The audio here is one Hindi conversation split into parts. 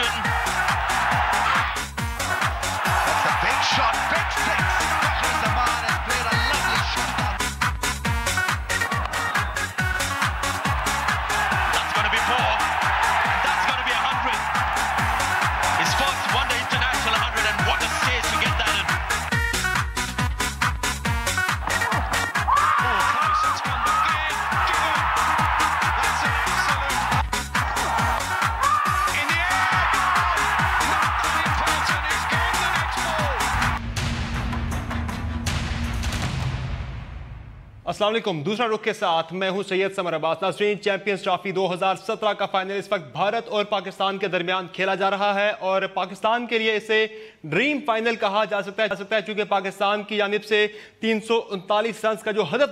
possession. That's a big shot, big six. Fakhar Zaman has played a lovely shot. That's going to be 4. And that's going to be 100. His first one-day international 100, and what a stage to get that in. Oh, close. It's come back in. Given. That's an absolute. In the air. Not that important. He's gone the next ball. अस्सलाम वालेकुम। दूसरा रुख के साथ मैं हूं सैयद समर अब्बास। नाज़रीन, चैंपियंस ट्रॉफी 2017 का फाइनल इस वक्त भारत और पाकिस्तान के दरमियान खेला जा रहा है और पाकिस्तान के लिए इसे ड्रीम फाइनल कहा जा सकता है क्योंकि पाकिस्तान की जानिब से 339 रन का जो हदफ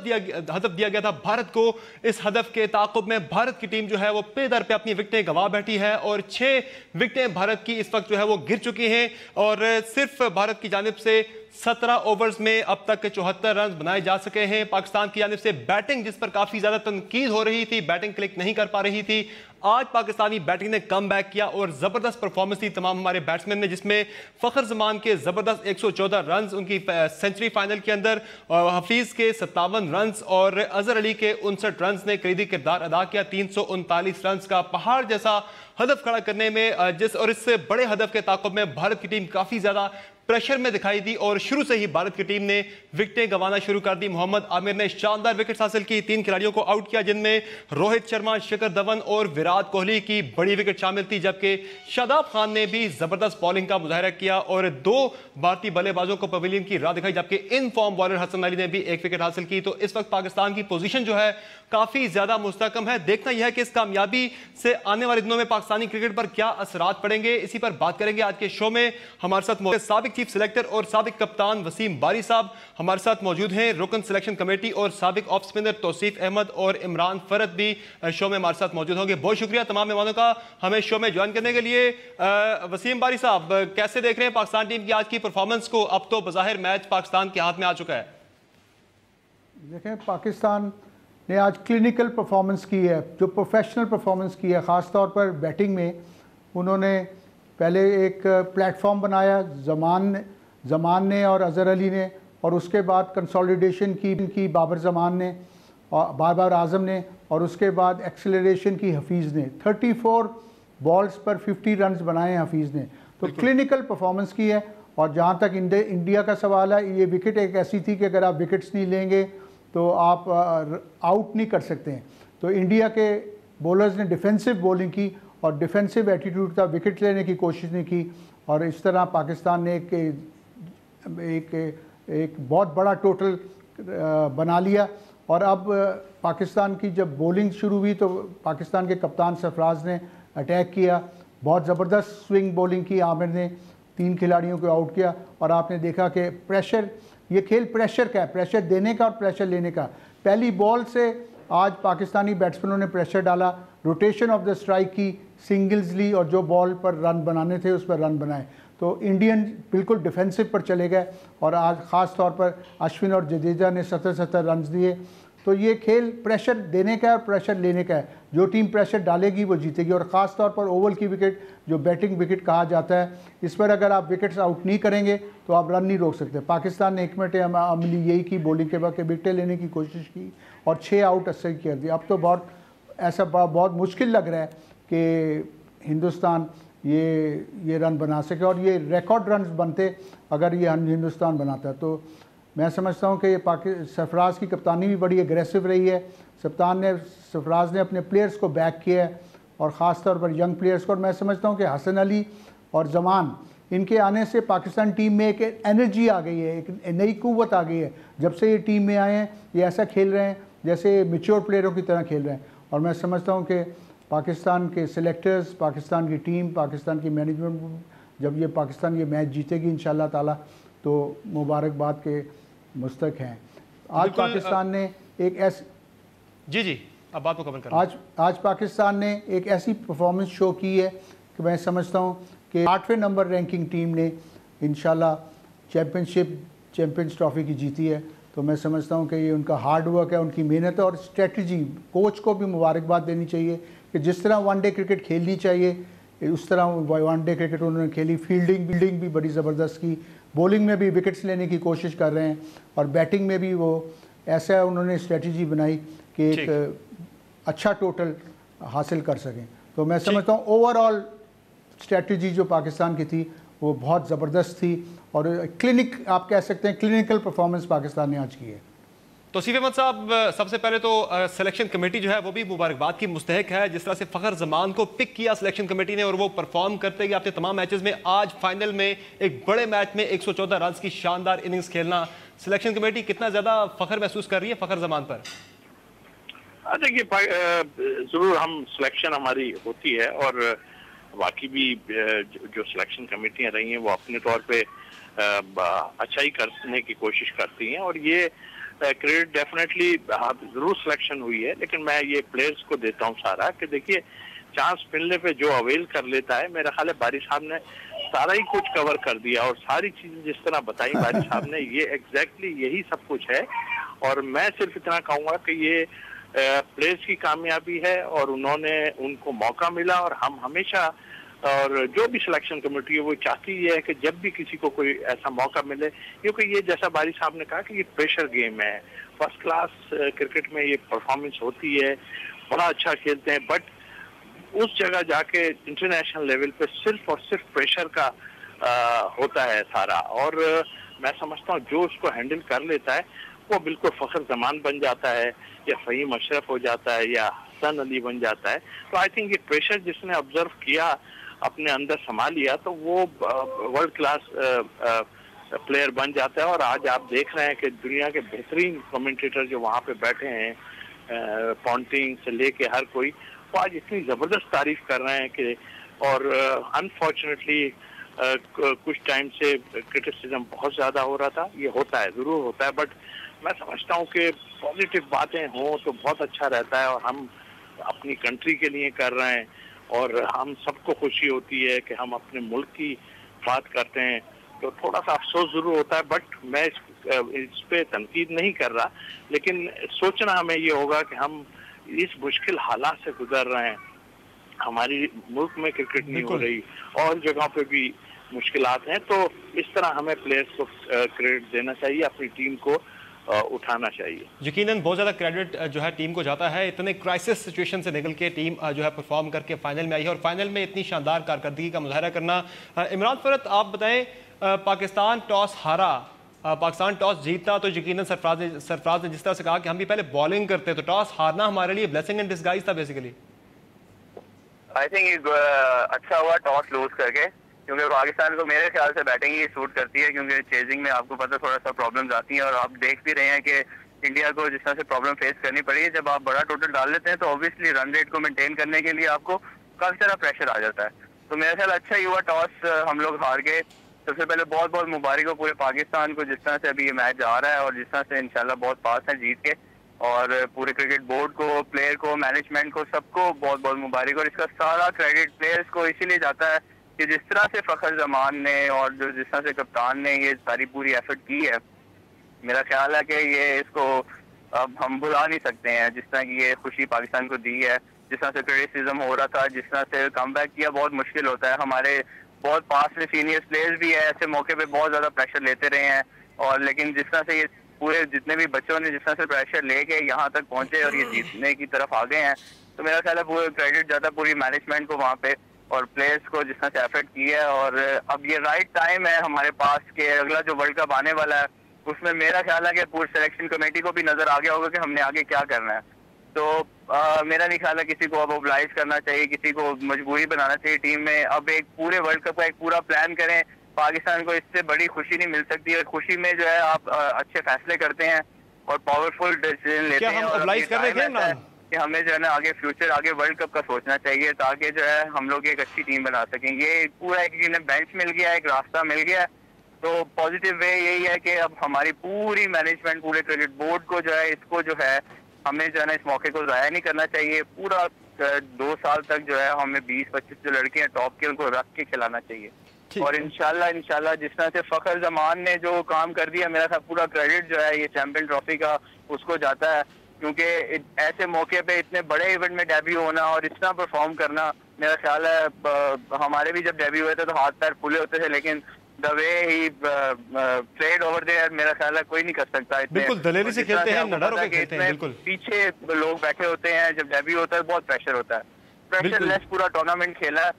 दिया गया था भारत को, इस हदफ के ताक़ुब में भारत की टीम जो है वो पे दर पे अपनी विकेटें गंवा बैठी है और 6 विकेटें भारत की इस वक्त जो है वो गिर चुकी हैं और सिर्फ भारत की जानिब से 17 ओवर्स में अब तक 74 रन बनाए जा सके हैं। पाकिस्तान की जानिब से बैटिंग, जिस पर काफी ज्यादा तनकीद हो रही थी, बैटिंग क्लिक नहीं कर पा रही थी, आज पाकिस्तानी बैटिंग ने कम बैक किया और जबरदस्त परफॉर्मेंस थी तमाम हमारे बैट्समैन ने, जिसमें फखर जमान के जबरदस्त 114 रन, उनकी सेंचुरी फाइनल के अंदर, हफीज के 57 रन और अजहर अली के 59 रन ने कलीदी किरदार अदा किया। 339 रन का पहाड़ जैसा हदफ खड़ा करने में और इससे बड़े हदफ के ताक़ुब में भारत की टीम काफी ज्यादा प्रेशर में दिखाई दी और शुरू से ही भारत की टीम ने विकेटें गंवाना शुरू कर दी। मोहम्मद आमिर ने शानदार विकेट हासिल की, 3 खिलाड़ियों को आउट किया जिनमें रोहित शर्मा, शिखर धवन और विराट कोहली की बड़ी विकेट शामिल थी, जबकि शादाब खान ने भी जबरदस्त बॉलिंग का मुजाहरा किया और 2 भारतीय बल्लेबाजों को पवेलियन की राह दिखाई, जबकि in form bowler Hasan Ali ने भी 1 विकेट हासिल की। तो इस वक्त पाकिस्तान की पोजीशन जो है काफी ज्यादा मुस्तकम है। देखना यह है कि इस कामयाबी से आने वाले दिनों में पाकिस्तानी क्रिकेट पर क्या असरात पड़ेंगे, इसी पर बात करेंगे आज के शो में। हमारे साथ साबिक चीफ सिलेक्टर और साबिक कप्तान वसीम बारी साहब हमारे साथ मौजूद हैं, रुकन सिलेक्शन कमेटी और साबिक ऑफ स्पिनर तौसीफ अहमद और इमरान फरद भी शो में हमारे साथ मौजूद होंगे। बहुत शुक्रिया तमाम मेहमानों का हमें शो में ज्वाइन करने के लिए। वसीम बारी साहब, कैसे देख रहे हैं पाकिस्तान टीम की आज की परफॉर्मेंस को? अब तो बज़ाहिर मैच पाकिस्तान के हाथ में आ चुका है। देखें, पाकिस्तान ने आज क्लिनिकल परफॉर्मेंस की है, जो प्रोफेशनल परफॉर्मेंस की है। ख़ास तौर पर बैटिंग में उन्होंने पहले एक प्लेटफॉर्म बनाया जमान ने और अजहर अली ने, और उसके बाद कंसोलिडेशन की बाबर जमान ने और बाबर आजम ने, और उसके बाद एक्सेलरेशन की हफीज़ ने। 34 बॉल्स पर 50 रन बनाए हफीज़ ने, तो क्लिनिकल परफॉर्मेंस की है। और जहाँ तक इंडिया का सवाल है, ये विकेट एक ऐसी थी कि अगर आप विकेट्स नहीं लेंगे तो आप आउट नहीं कर सकते हैं। तो इंडिया के बॉलर्स ने डिफेंसिव बॉलिंग की और डिफेंसिव एटीट्यूड था, विकेट लेने की कोशिश नहीं की, और इस तरह पाकिस्तान ने एक बहुत बड़ा टोटल बना लिया। और अब पाकिस्तान की जब बॉलिंग शुरू हुई तो पाकिस्तान के कप्तान सरफराज ने अटैक किया, बहुत ज़बरदस्त स्विंग बॉलिंग की। आमिर ने 3 खिलाड़ियों को आउट किया और आपने देखा कि प्रेशर, ये खेल प्रेशर का है, प्रेशर देने का और प्रेशर लेने का। पहली बॉल से आज पाकिस्तानी बैट्समैनों ने प्रेशर डाला, रोटेशन ऑफ द स्ट्राइक की, सिंगल्स ली और जो बॉल पर रन बनाने थे उस पर रन बनाए। तो इंडियन बिल्कुल डिफेंसिव पर चले गए और आज ख़ास तौर पर अश्विन और जडेजा ने 70 रन दिए। तो ये खेल प्रेशर देने का है और प्रेशर लेने का है। जो टीम प्रेशर डालेगी वो जीतेगी। और ख़ास तौर पर ओवल की विकेट, जो बैटिंग विकेट कहा जाता है, इस पर अगर आप विकेट्स आउट नहीं करेंगे तो आप रन नहीं रोक सकते। पाकिस्तान ने हिकमत अमली यही की, बॉलिंग के बाद विकेटें लेने की कोशिश की और 6 आउट असर कर दिया। अब तो बहुत मुश्किल लग रहा है कि हिंदुस्तान ये रन बना सके, और ये रिकॉर्ड रन बनते अगर ये हिंदुस्तान बनाता। तो मैं समझता हूँ कि ये सरफराज की कप्तानी भी बड़ी एग्रेसिव रही है। सरफराज ने अपने प्लेयर्स को बैक किया है और ख़ास तौर पर यंग प्लेयर्स को। और मैं समझता हूँ कि हसन अली और जमान, इनके आने से पाकिस्तान टीम में एक एनर्जी आ गई है, एक नई कुव्वत आ गई है। जब से ये टीम में आए हैं ये ऐसा खेल रहे हैं जैसे मैच्योर प्लेयरों की तरह खेल रहे हैं। और मैं समझता हूँ कि पाकिस्तान के सिलेक्टर्स, पाकिस्तान की टीम, पाकिस्तान की मैनेजमेंट, जब ये पाकिस्तान ये मैच जीतेगी इंशाल्लाह ताला, तो मुबारकबाद के मुस्तक हैं। आज पाकिस्तान ने एक ऐसी अब बात को कवर करें। आज पाकिस्तान ने एक ऐसी परफॉर्मेंस शो की है कि मैं समझता हूँ कि 8वें नंबर रैंकिंग टीम ने इंशाल्लाह चैम्पियंस ट्रॉफी की जीती है। तो मैं समझता हूँ कि ये उनका हार्ड वर्क है, उनकी मेहनत है और स्ट्रेटजी। कोच को भी मुबारकबाद देनी चाहिए कि जिस तरह वनडे क्रिकेट खेलनी चाहिए, उस तरह वनडे क्रिकेट उन्होंने खेली। फील्डिंग भी बड़ी ज़बरदस्त की, बॉलिंग में भी विकेट्स लेने की कोशिश कर रहे हैं, और बैटिंग में भी वो ऐसा उन्होंने स्ट्रेटजी बनाई कि एक अच्छा टोटल हासिल कर सकें। तो मैं समझता हूँ ओवरऑल स्ट्रेटजी जो पाकिस्तान की थी वो बहुत ज़बरदस्त थी, और आप कह सकते हैं क्लिनिकल परफॉर्मेंस पाकिस्तान ने आज की है। तो सीफ अहमद साहब, सबसे पहले तो सिलेक्शन कमेटी जो है वो भी मुबारकबाद की मुस्तहक है, जिस तरह से फ़खर जमान को पिक किया सिलेक्शन कमेटी ने और वो परफॉर्म करते गए अपने तमाम मैचेस में। आज फाइनल में एक बड़े मैच में 114 रन की शानदार इनिंग्स खेलना, सिलेक्शन कमेटी कितना ज़्यादा फ़खर महसूस कर रही है फ़खर जमान पर? देखिए, जरूर हम सिलेक्शन हमारी होती है, और बाकी भी जो सिलेक्शन कमेटियां रही हैं वो अपने तौर पे अच्छा ही करने की कोशिश करती हैं, और ये क्रेडिट डेफिनेटली जरूर सिलेक्शन हुई है। लेकिन मैं ये प्लेयर्स को देता हूँ सारा कि देखिए, चांस मिलने पे जो अवेल कर लेता है, मेरा ख्याल है बारी साहब ने सारा ही कुछ कवर कर दिया, और सारी चीजें जिस तरह बताई बारी साहब ने, ये एग्जैक्टली यही सब कुछ है। और मैं सिर्फ इतना कहूंगा कि ये प्लेयर्स की कामयाबी है, और उनको मौका मिला, और हम हमेशा, और जो भी सिलेक्शन कमेटी है वो चाहती है कि जब भी किसी को कोई ऐसा मौका मिले, क्योंकि ये जैसा बारी साहब ने कहा कि ये प्रेशर गेम है, फर्स्ट क्लास क्रिकेट में ये परफॉर्मेंस होती है, बड़ा अच्छा खेलते हैं, बट उस जगह जाके इंटरनेशनल लेवल पे सिर्फ और सिर्फ प्रेशर का होता है सारा। और मैं समझता हूँ जो उसको हैंडल कर लेता है वो बिल्कुल फ़खर जमान बन जाता है, या फ़हीम अशरफ हो जाता है, या हसन अली बन जाता है। तो आई थिंक ये प्रेशर जिसने ऑब्जर्व किया, अपने अंदर संभाल लिया, तो वो वर्ल्ड क्लास प्लेयर बन जाता है। और आज आप देख रहे हैं कि दुनिया के बेहतरीन कमेंटेटर जो वहाँ पे बैठे हैं, पॉन्टिंग से लेके हर कोई, वो आज इतनी ज़बरदस्त तारीफ कर रहे हैं कि, और अनफॉर्चुनेटली कुछ टाइम से क्रिटिसिज्म बहुत ज़्यादा हो रहा था। ये होता है, ज़रूर होता है, बट मैं समझता हूँ कि पॉजिटिव बातें हों तो बहुत अच्छा रहता है, और हम अपनी कंट्री के लिए कर रहे हैं, और हम सबको खुशी होती है कि हम अपने मुल्क की बात करते हैं। तो थोड़ा सा अफसोस जरूर होता है, बट मैं इस पे तनकीद नहीं कर रहा, लेकिन सोचना हमें ये होगा कि हम इस मुश्किल हालात से गुजर रहे हैं। हमारी मुल्क में क्रिकेट नहीं हो रही, और जगहों पे भी मुश्किलात हैं, तो इस तरह हमें प्लेयर्स को क्रेडिट देना चाहिए, अपनी टीम को उठाना चाहिए। यकीनन बहुत ज़्यादा क्रेडिट जो है टीम को जाता है। इतने क्राइसिस सिचुएशन से निकल के टीम जो है परफॉर्म करके फाइनल में आई है, और फाइनल में इतनी शानदार कारकर्दगी का मुजाहरा करना। इमरान फरत, आप बताएं, पाकिस्तान टॉस हारा, पाकिस्तान टॉस जीता तो यकीनन सरफराज ने जिस तरह से कहा कि हम भी पहले बॉलिंग करते, तो टॉस हारना हमारे लिए ब्लेसिंग इन डिस्गाइज था बेसिकली। आई थिंक अच्छा हुआ टॉस लूज करके, क्योंकि पाकिस्तान को मेरे ख्याल से बैटिंग ही सूट करती है, क्योंकि चेजिंग में आपको पता थोड़ा सा प्रॉब्लम्स आती हैं, और आप देख भी रहे हैं कि इंडिया को जिस तरह से प्रॉब्लम फेस करनी पड़ी है। जब आप बड़ा टोटल डाल लेते हैं तो ऑब्वियसली रन रेट को मेंटेन करने के लिए आपको काफी सारा प्रेशर आ जाता है। तो मेरे ख्याल अच्छा ही हुआ टॉस हम लोग हार गए। सबसे पहले बहुत बहुत मुबारक हो पूरे पाकिस्तान को, जिस तरह से अभी ये मैच जा रहा है, और जिस तरह से इंशाल्लाह बहुत पास है जीत के, और पूरे क्रिकेट बोर्ड को, प्लेयर को, मैनेजमेंट को, सबको बहुत बहुत मुबारक। और इसका सारा क्रेडिट प्लेयर्स को इसीलिए जाता है कि जिस तरह से फ़खर जमान ने और जो जिस तरह से कप्तान ने ये सारी पूरी एफर्ट की है, मेरा ख्याल है कि ये इसको अब हम भुला नहीं सकते हैं। जिस तरह की ये खुशी पाकिस्तान को दी है, जिस तरह से क्रिटिसिज्म हो रहा था, जिस तरह से कम बैक किया, बहुत मुश्किल होता है। हमारे बहुत पास में सीनियर प्लेयर्स भी है, ऐसे मौके पे बहुत ज्यादा प्रेशर लेते रहे हैं, और लेकिन जिस तरह से ये पूरे जितने भी बच्चों ने जिस तरह से प्रेशर लेके यहाँ तक पहुंचे और ये जीतने की तरफ आ गए हैं, तो मेरा ख्याल है पूरे क्रेडिट जाता पूरी मैनेजमेंट को वहाँ पे, और प्लेयर्स को जिस तरह से एफर्ट की है। और अब ये राइट टाइम है हमारे पास के अगला जो वर्ल्ड कप आने वाला है, उसमें मेरा ख्याल है कि पूरी सिलेक्शन कमेटी को भी नजर आ गया होगा कि हमने आगे क्या करना है। तो मेरा नहीं ख्याल है किसी को अब ओबलाइज करना चाहिए, किसी को मजबूरी बनाना चाहिए टीम में। अब एक पूरे वर्ल्ड कप का एक पूरा प्लान करें, पाकिस्तान को इससे बड़ी खुशी नहीं मिल सकती। और खुशी में जो है आप अच्छे फैसले करते हैं और पावरफुल डिसीजन लेते हैं। हम ओबलाइज कर रहे हैं कि हमें जो है ना आगे फ्यूचर, आगे वर्ल्ड कप का सोचना चाहिए, ताकि जो है हम लोग एक अच्छी टीम बना सकेंगे। पूरा एक बेंच मिल गया, एक रास्ता मिल गया, तो पॉजिटिव वे यही है कि अब हमारी पूरी मैनेजमेंट, पूरे क्रिकेट बोर्ड को जो है, इसको जो है हमें जो है ना इस मौके को जाया नहीं करना चाहिए। पूरा 2 साल तक जो है हमें 20-25 जो लड़के हैं टॉप के, उनको रख के खिलाना चाहिए। और इंशाल्लाह जिस तरह से फ़खर जमान ने जो काम कर दिया, मेरा था पूरा क्रेडिट जो है ये चैंपियन ट्रॉफी का उसको जाता है, क्योंकि ऐसे मौके पे इतने बड़े इवेंट में डेब्यू होना और इतना परफॉर्म करना, मेरा ख्याल है हमारे भी जब डेब्यू हुए थे तो हाथ पैर फूले होते थे, लेकिन the way he played over there मेरा ख्याल है कोई नहीं कर सकता। बिल्कुल दलेरी से खेलते हैं, नडर होकर खेलते हैं। बिल्कुल पीछे लोग बैठे होते हैं, जब डेब्यू होता है बहुत प्रेशर होता है, प्रेशर लेस पूरा टूर्नामेंट खेला है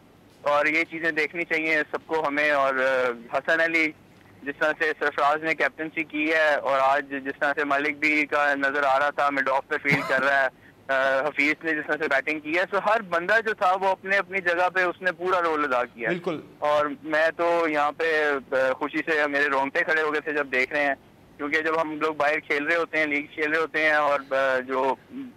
और ये चीजें देखनी चाहिए सबको हमें। और हसन अली जिस तरह से सरफराज ने कैप्टनसी की है और आज जिस तरह से मलिक भी का नजर आ रहा था मिड ऑफ पे फील्ड कर रहा है, हफीज ने जिस तरह से बैटिंग की है, तो हर बंदा जो था वो अपने अपनी जगह पे उसने पूरा रोल अदा किया। बिल्कुल। और मैं तो यहाँ पे खुशी से मेरे रोंगटे खड़े हो गए थे जब देख रहे हैं, क्योंकि जब हम लोग बाहर खेल रहे होते हैं, लीग खेल रहे होते हैं और जो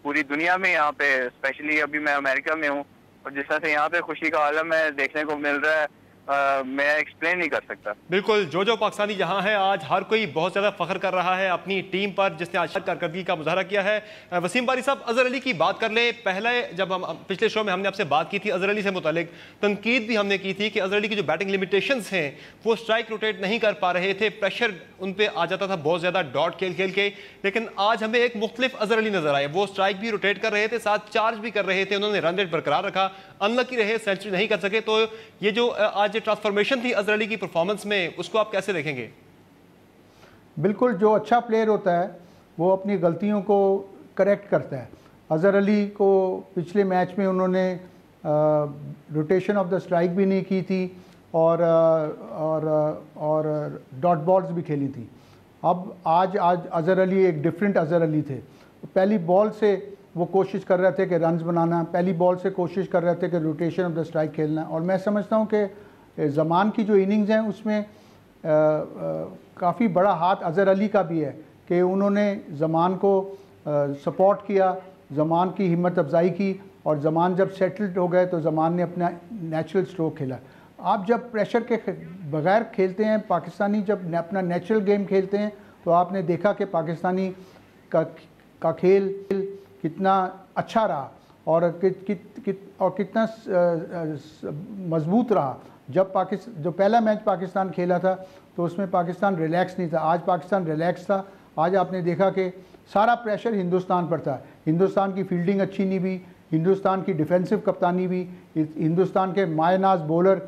पूरी दुनिया में यहाँ पे स्पेशली अभी मैं अमेरिका में हूँ और जिस तरह से यहाँ पे खुशी का आलम है देखने को मिल रहा है, मैं एक्सप्लेन नहीं कर सकता। बिल्कुल, जो पाकिस्तानी यहाँ है आज हर कोई बहुत ज़्यादा फख्र कर रहा है अपनी टीम पर जिसने आज कारकर्दगी का मुजाहरा किया है। वसीम बारी साहब, अजहर अली की बात कर ले। पहले जब हम पिछले शो में हमने आपसे बात की थी अजहर अली से मुतालिक, तनकीद भी हमने की थी कि अजहर अली की जो बैटिंग लिमिटेशंस हैं वो स्ट्राइक रोटेट नहीं कर पा रहे थे, प्रेशर उन पर आ जाता था बहुत ज़्यादा डॉट खेल खेल के। लेकिन आज हमें एक मुख्तलिफ अजहर अली नजर आए, वो स्ट्राइक भी रोटेट कर रहे थे, साथ चार्ज भी कर रहे थे, उन्होंने रन रेट बरकरार रखा, अनलकी रहे, सेंचुरी नहीं कर सके। तो ये जो आज ट्रांसफॉर्मेशन थी अजहर अली की परफॉर्मेंस में, उसको आप कैसे देखेंगे? बिल्कुल, जो अच्छा प्लेयर होता है वो अपनी गलतियों को करेक्ट करता है। अजहर अली को पिछले मैच में उन्होंने रोटेशन ऑफ द स्ट्राइक भी नहीं की थी और डॉट बॉल्स भी खेली थी। अब आज अजहर अली एक डिफरेंट अजहर अली थे। पहली बॉल से वो कोशिश कर रहे थे कि रन्स बनाना, पहली बॉल से कोशिश कर रहे थे कि रोटेशन ऑफ द स्ट्राइक खेलना। और मैं समझता हूँ कि ज़मान की जो इनिंग्स हैं उसमें काफ़ी बड़ा हाथ अजहर अली का भी है कि उन्होंने ज़मान को सपोर्ट किया, ज़मान की हिम्मत अफजाई की और ज़मान जब सेटल्ड हो गए तो ज़मान ने अपना नेचुरल स्ट्रोक खेला। आप जब प्रेशर के बगैर खेलते हैं, पाकिस्तानी जब अपना नेचुरल गेम खेलते हैं, तो आपने देखा कि पाकिस्तानी का खेल कितना अच्छा रहा और कितना मजबूत रहा। जब जो पहला मैच पाकिस्तान खेला था तो उसमें पाकिस्तान रिलैक्स नहीं था, आज पाकिस्तान रिलैक्स था। आज आपने देखा कि सारा प्रेशर हिंदुस्तान पर था। हिंदुस्तान की फील्डिंग अच्छी नहीं हुई, हिंदुस्तान की डिफेंसिव कप्तानी भी, हिंदुस्तान के मायनाज बॉलर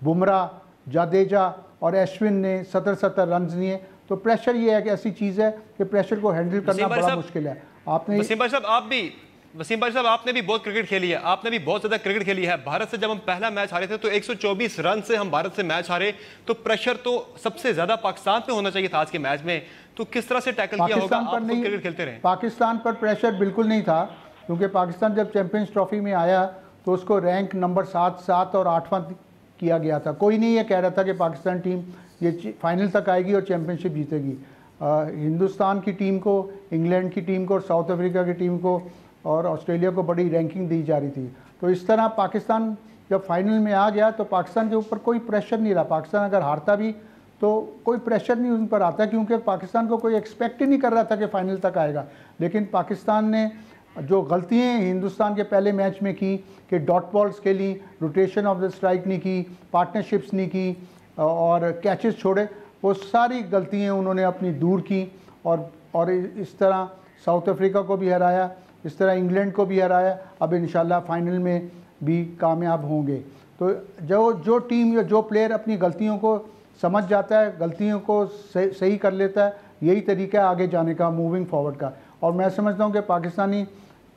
बुमराह, जाडेजा और अश्विन ने 70 रन लिए। तो प्रेशर ये है कि ऐसी चीज़ है कि प्रेशर को हैंडल करना बड़ा मुश्किल है। आपने वसीम भाई साहब आपने भी बहुत क्रिकेट खेली है, आपने भी बहुत ज़्यादा क्रिकेट खेली है। भारत से जब हम पहला मैच हारे थे तो 124 रन से हम भारत से मैच हारे, तो प्रेशर तो सबसे ज़्यादा पाकिस्तान पे होना चाहिए था आज के मैच में। तो किस तरह से टैकल किया होगा? आप तो क्रिकेट खेलते रहे। पाकिस्तान पर प्रेशर बिल्कुल नहीं था, क्योंकि पाकिस्तान जब चैंपियंस ट्रॉफी में आया तो उसको रैंक नंबर 7 और 8वां किया गया था। कोई नहीं ये कह रहा था कि पाकिस्तान टीम ये फाइनल तक आएगी और चैंपियनशिप जीतेगी। हिंदुस्तान की टीम को, इंग्लैंड की टीम को, साउथ अफ्रीका की टीम को और ऑस्ट्रेलिया को बड़ी रैंकिंग दी जा रही थी। तो इस तरह पाकिस्तान जब फाइनल में आ गया तो पाकिस्तान के ऊपर कोई प्रेशर नहीं रहा। पाकिस्तान अगर हारता भी तो कोई प्रेशर नहीं उन पर आता, क्योंकि पाकिस्तान को कोई एक्सपेक्ट ही नहीं कर रहा था कि फाइनल तक आएगा। लेकिन पाकिस्तान ने जो गलतियाँ हिंदुस्तान के पहले मैच में की कि डॉट बॉल्स खेली, रोटेशन ऑफ द स्ट्राइक नहीं की, पार्टनरशिप्स नहीं की और कैचेस छोड़े, वो सारी गलतियाँ उन्होंने अपनी दूर की और इस तरह साउथ अफ्रीका को भी हराया, इस तरह इंग्लैंड को भी हराया। अब इंशाल्लाह फाइनल में भी कामयाब होंगे। तो जो टीम या जो प्लेयर अपनी गलतियों को समझ जाता है, गलतियों को सही कर लेता है, यही तरीका है आगे जाने का, मूविंग फॉरवर्ड का। और मैं समझता हूँ कि पाकिस्तानी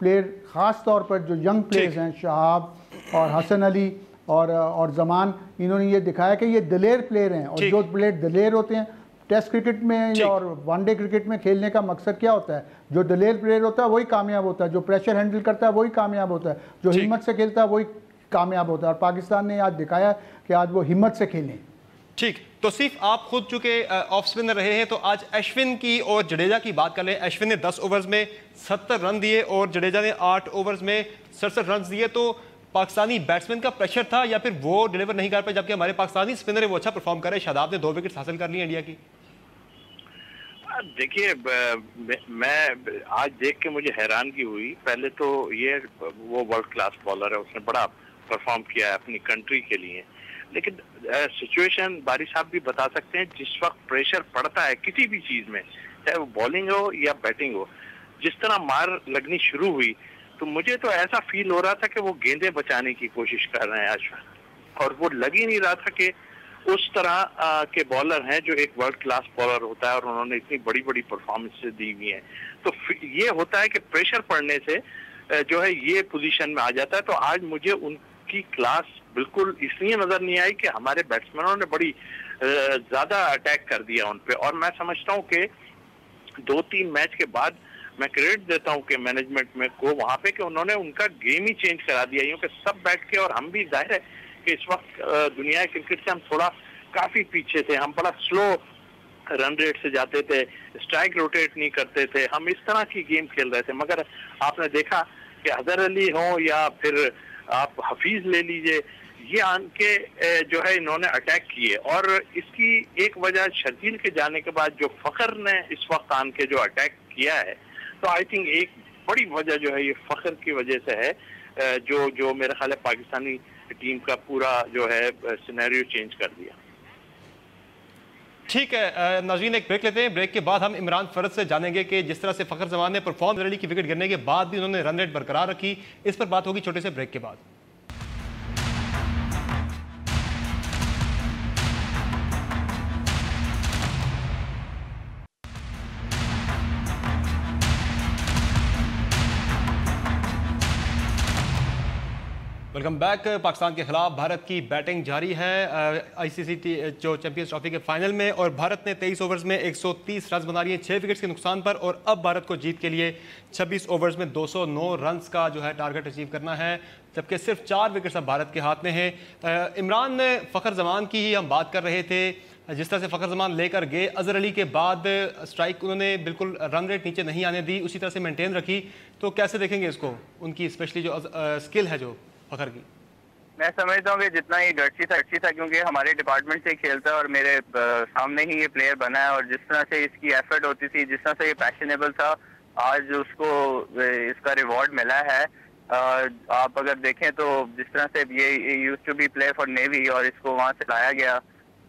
प्लेयर ख़ास तौर पर जो यंग प्लेयर्स हैं, शहाब और हसन अली और ज़मान, इन्होंने ये दिखाया कि ये दिलेर प्लेयर हैं। और जो प्लेयर दिलेर होते हैं टेस्ट क्रिकेट में और वनडे क्रिकेट में खेलने का मकसद क्या होता है? जो दिलेर प्लेयर होता है वही कामयाब होता है, जो प्रेशर हैंडल करता है वही कामयाब होता है, जो हिम्मत से खेलता है वही कामयाब होता है। और पाकिस्तान ने आज दिखाया कि आज वो हिम्मत से खेलें। ठीक, तो सिर्फ आप खुद चूंकि ऑफ स्पिनर रहे हैं तो आज अश्विन की और जडेजा की बात कर लें। अश्विन ने 10 ओवर्स में 70 रन दिए और जडेजा ने 8 ओवर्स में 67 रन दिए। तो पाकिस्तानी बैट्समैन का प्रेशर था या फिर वो डिलीवर नहीं कर पाए, जबकि हमारे पाकिस्तानी स्पिनर है वो अच्छा परफॉर्म कर रहे। शादाब ने 2 विकेट हासिल कर ली इंडिया की। देखिए, मैं आज देख के मुझे हैरानगी हुई। पहले तो ये वो वर्ल्ड क्लास बॉलर है, उसने बड़ा परफॉर्म किया है अपनी कंट्री के लिए। लेकिन सिचुएशन बारी साहब भी बता सकते हैं, जिस वक्त प्रेशर पड़ता है किसी भी चीज में, चाहे वो बॉलिंग हो या बैटिंग हो, जिस तरह मार लगनी शुरू हुई तो मुझे तो ऐसा फील हो रहा था कि वो गेंदें बचाने की कोशिश कर रहे हैं अशफाक, और वो लग ही नहीं रहा था कि उस तरह के बॉलर हैं जो एक वर्ल्ड क्लास बॉलर होता है, और उन्होंने इतनी बड़ी बड़ी परफॉर्मेंसेस दी हुई हैं। तो ये होता है कि प्रेशर पड़ने से जो है ये पोजीशन में आ जाता है। तो आज मुझे उनकी क्लास बिल्कुल इसलिए नजर नहीं आई कि हमारे बैट्समैनों ने बड़ी ज्यादा अटैक कर दिया उन पे, और मैं समझता हूँ कि 2-3 मैच के बाद मैं क्रेडिट देता हूँ कि मैनेजमेंट में को वहां पे कि उन्होंने उनका गेम ही चेंज करा दिया, क्योंकि सब बैठ के, और हम भी जाहिर है कि इस वक्त दुनिया क्रिकेट से हम थोड़ा काफी पीछे थे, हम बड़ा स्लो रन रेट से जाते थे, स्ट्राइक रोटेट नहीं करते थे, हम इस तरह की गेम खेल रहे थे। मगर आपने देखा कि अजहर अली हो या फिर आप हफीज ले लीजिए, ये आन के जो है इन्होंने अटैक किए, और इसकी एक वजह शर्जील के जाने के बाद जो फखर ने इस वक्त आन के जो अटैक किया है, तो आई थिंक एक बड़ी वजह जो है ये फखर की वजह से है, जो मेरे ख्याल है पाकिस्तानी टीम का पूरा जो है सिनेरियो चेंज कर दिया। ठीक है नाज़रीन, एक ब्रेक लेते हैं। ब्रेक के बाद हम इमरान फरद से जानेंगे कि जिस तरह से फ़खर जमान ने परफॉर्म अली की विकेट गिरने के बाद भी उन्होंने रन रेट बरकरार रखी, इस पर बात होगी छोटे से ब्रेक के बाद। Welcome back. पाकिस्तान के खिलाफ भारत की बैटिंग जारी है आईसीसी जो चैंपियंस ट्रॉफी के फाइनल में, और भारत ने 23 ओवर्स में 130 रन बना लिए 6 विकेट्स के नुकसान पर, और अब भारत को जीत के लिए 26 ओवर्स में 209 रन्स का जो है टारगेट अचीव करना है, जबकि सिर्फ 4 विकेट्स अब भारत के हाथ में हैं। इमरान फ़खर जमान की ही हम बात कर रहे थे, जिस तरह से फ़खर जमान लेकर गए, अजहर अली के बाद स्ट्राइक उन्होंने बिल्कुल रन रेट नीचे नहीं आने दी, उसी तरह से मेंटेन रखी, तो कैसे देखेंगे इसको, उनकी स्पेशली जो स्किल है जो फखर की? मैं समझता हूँ कि जितना ही अच्छी था, क्योंकि हमारे डिपार्टमेंट से खेलता है और मेरे सामने ही ये प्लेयर बना है, और जिस तरह से इसकी एफर्ट होती थी, जिस तरह से ये पैशनेबल था, आज उसको इसका रिवॉर्ड मिला है। आप अगर देखें तो जिस तरह से ये use to be play for navy, और इसको वहाँ से लाया गया,